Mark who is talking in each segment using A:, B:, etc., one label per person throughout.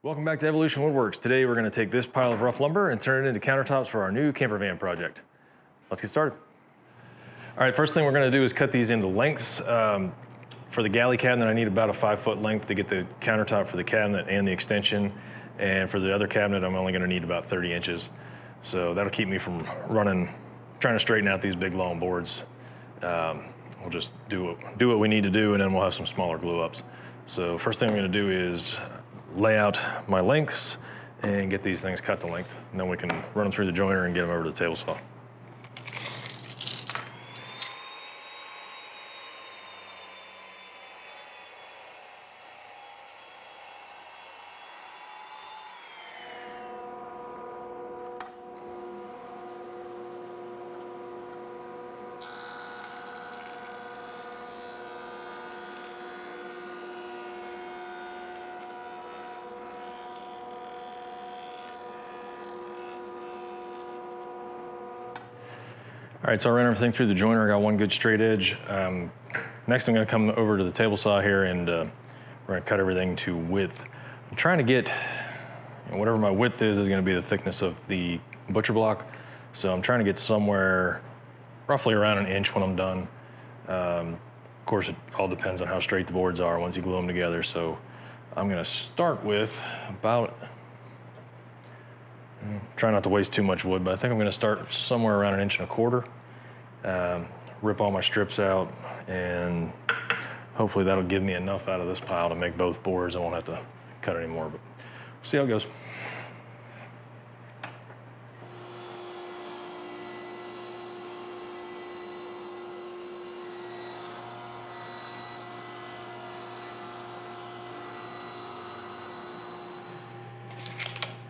A: Welcome back to Evolution Woodworks. Today we're going to take this pile of rough lumber and turn it into countertops for our new camper van project. Let's get started. All right, first thing we're going to do is cut these into lengths. For the galley cabinet, I need about a 5-foot length to get the countertop for the cabinet and the extension. And for the other cabinet, I'm only going to need about 30 inches. So that'll keep me from trying to straighten out these big long boards. We'll just do what we need to do, and then we'll have some smaller glue ups. So first thing I'm going to do is lay out my lengths and get these things cut to length. And then we can run them through the joiner and get them over to the table saw. All right, so I ran everything through the joiner. I got one good straight edge. Next, I'm gonna come over to the table saw here and we're gonna cut everything to width. I'm trying to get, whatever my width is gonna be the thickness of the butcher block. So I'm trying to get somewhere roughly around 1 inch when I'm done. Of course, it all depends on how straight the boards are once you glue them together. So I'm gonna start with about, try not to waste too much wood, but I think I'm gonna start somewhere around 1.25 inches. Rip all my strips out, and hopefully that'll give me enough out of this pile to make both boards. I won't have to cut any more, but we'll see how it goes.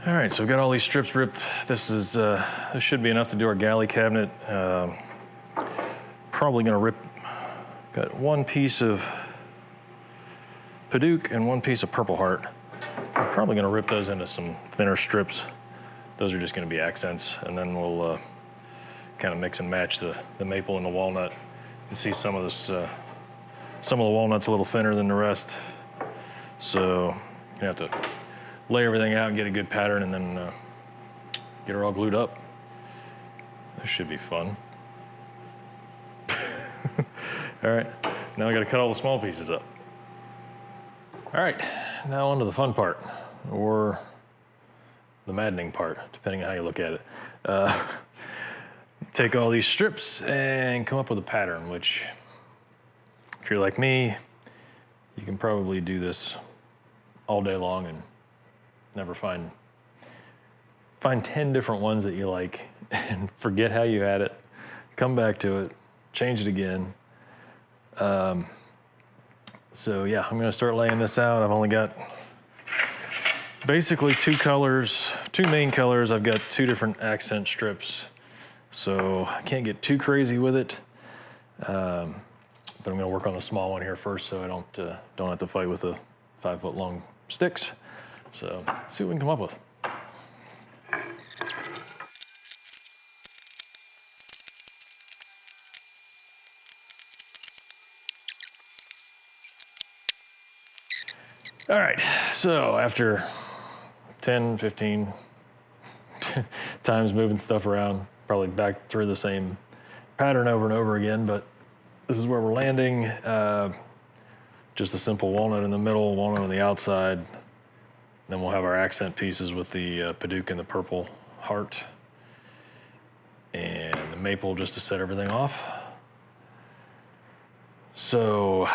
A: All right, so I've got all these strips ripped. This should be enough to do our galley cabinet. Probably gonna rip, got one piece of Paduke and one piece of Purple Heart. I'm probably gonna rip those into some thinner strips. Those are just gonna be accents, and then we'll kind of mix and match the maple and the walnut. You see some of the walnut's a little thinner than the rest. So you have to lay everything out and get a good pattern, and then get her all glued up. This should be fun. All right, now I gotta cut all the small pieces up. All right, now on to the fun part, or the maddening part, depending on how you look at it. Take all these strips and come up with a pattern, which, if you're like me, you can probably do this all day long and never find 10 different ones that you like and forget how you had it, come back to it, change it again. So yeah, I'm gonna start laying this out. I've only got basically two main colors. I've got 2 different accent strips, so I can't get too crazy with it. But I'm gonna work on the small one here first, so I don't have to fight with the 5-foot long sticks. So see what we can come up with. All right, so after 10, 15 times moving stuff around, probably back through the same pattern over and over again, but this is where we're landing. Just a simple walnut in the middle, walnut on the outside. Then we'll have our accent pieces with the Paduke and the Purple Heart, and the maple just to set everything off. So,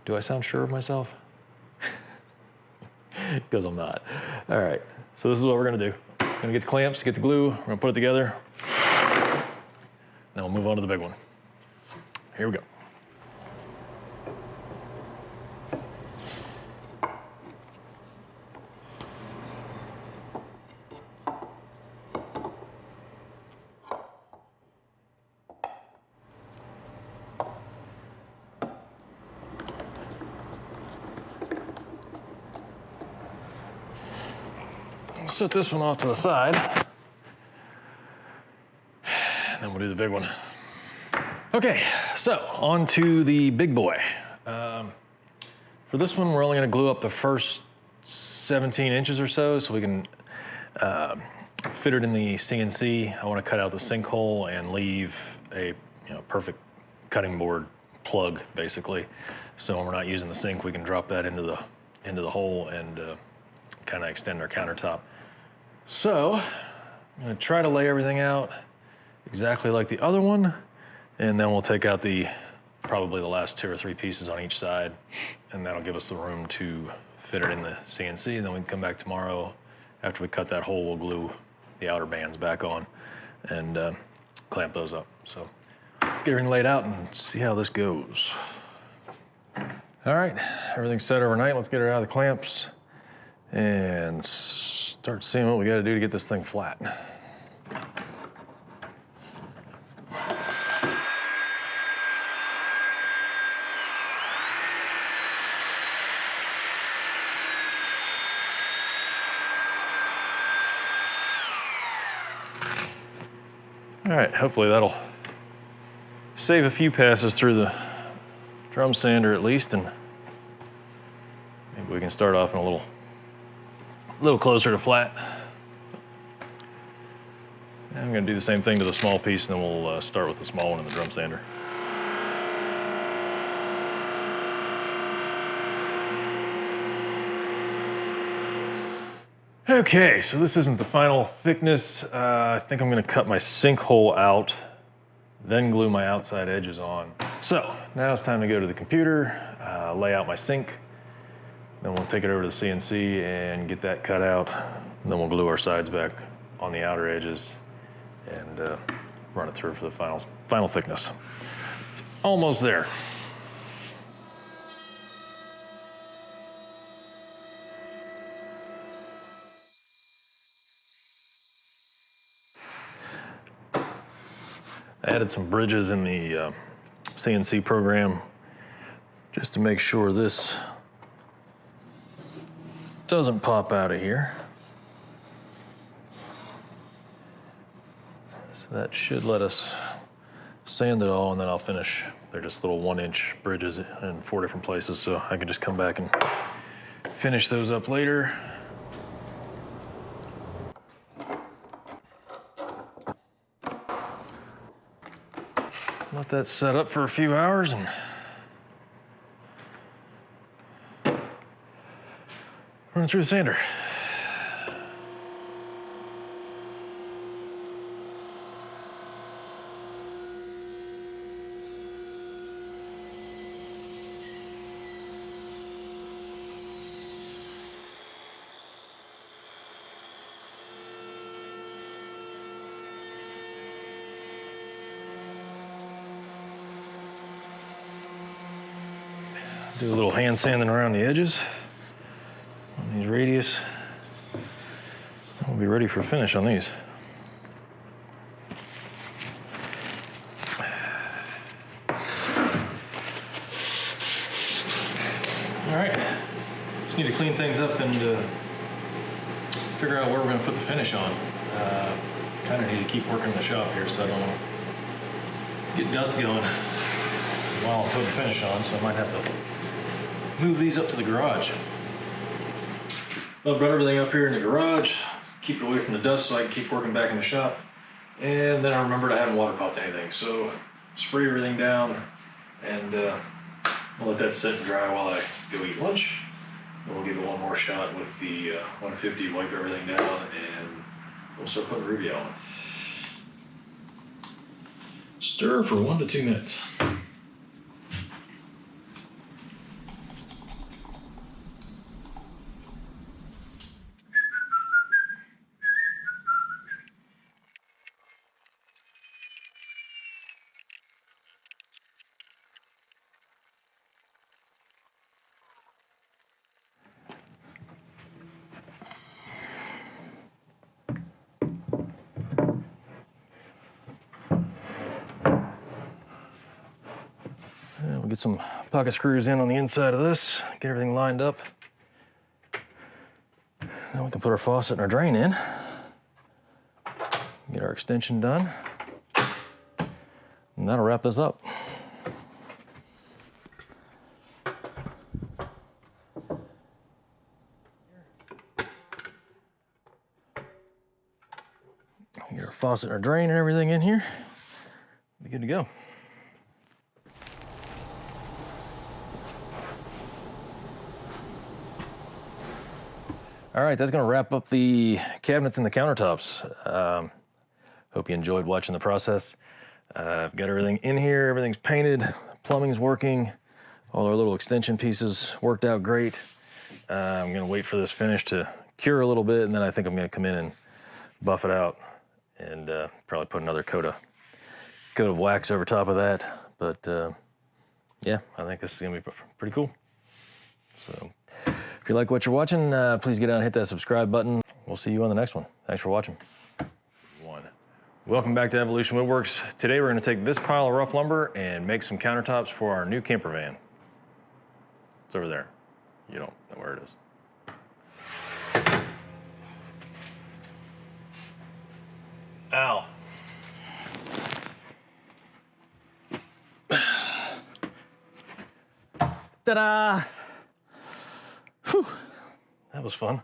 A: do I sound sure of myself? Because I'm not. All right, so this is what we're gonna do. I'm gonna get the clamps, get the glue, we're gonna put it together. Then we'll move on to the big one. Here we go. Set this one off to the side, and then we'll do the big one. Okay, so on to the big boy. For this one, we're only gonna glue up the first 17 inches or so we can fit it in the CNC. I want to cut out the sinkhole and leave a perfect cutting board plug, basically. So when we're not using the sink, we can drop that into the hole and kind of extend our countertop. So I'm going to try to lay everything out exactly like the other one, and then we'll take out probably the last 2 or 3 pieces on each side, and that'll give us the room to fit it in the CNC, and then we can come back tomorrow. After we cut that hole, we'll glue the outer bands back on and clamp those up. So let's get everything laid out and see how this goes. All right, everything's set overnight. Let's get her out of the clamps and start seeing what we got to do to get this thing flat. All right, hopefully that'll save a few passes through the drum sander at least, and maybe we can start off in a little closer to flat. And I'm gonna do the same thing to the small piece, and then we'll start with the small one in the drum sander. Okay, so this isn't the final thickness. I think I'm gonna cut my sinkhole out, then glue my outside edges on. So now it's time to go to the computer, lay out my sink, then we'll take it over to the CNC and get that cut out. And then we'll glue our sides back on the outer edges and run it through for the final thickness. It's almost there. I added some bridges in the CNC program just to make sure this doesn't pop out of here. So that should let us sand it all, and then I'll finish. They're just little 1-inch bridges in 4 different places, so I can just come back and finish those up later. Let that set up for a few hours and run it through the sander. Do a little hand sanding around the edges on these radius. We'll be ready for finish on these. All right, just need to clean things up and figure out where we're gonna put the finish on. Kind of need to keep working the shop here so I don't get dust going while I'm putting the finish on, so I might have to move these up to the garage. Well, I brought everything up here in the garage, keep it away from the dust so I can keep working back in the shop. And then I remembered I hadn't water pumped anything, so spray everything down and I'll let that sit and dry while I go eat lunch. Then we'll give it one more shot with the 150, wipe everything down, and we'll start putting the Rubio on. Stir for 1 to 2 minutes. And we'll get some pocket screws in on the inside of this, get everything lined up. Then we can put our faucet and our drain in, get our extension done, and that'll wrap this up. Get our faucet and our drain and everything in here. Be good to go. All right, that's gonna wrap up the cabinets and the countertops. Hope you enjoyed watching the process. I've got everything in here, everything's painted, plumbing's working, all our little extension pieces worked out great. I'm gonna wait for this finish to cure a little bit, and then I think I'm gonna come in and buff it out and probably put another coat of wax over top of that. But yeah, I think this is gonna be pretty cool. So if you like what you're watching, please get out and hit that subscribe button. We'll see you on the next one. Thanks for watching. Welcome back to Evolution Woodworks. Today we're gonna take this pile of rough lumber and make some countertops for our new camper van. It's over there. You don't know where it is. Ow. Ta-da! Whew. That was fun.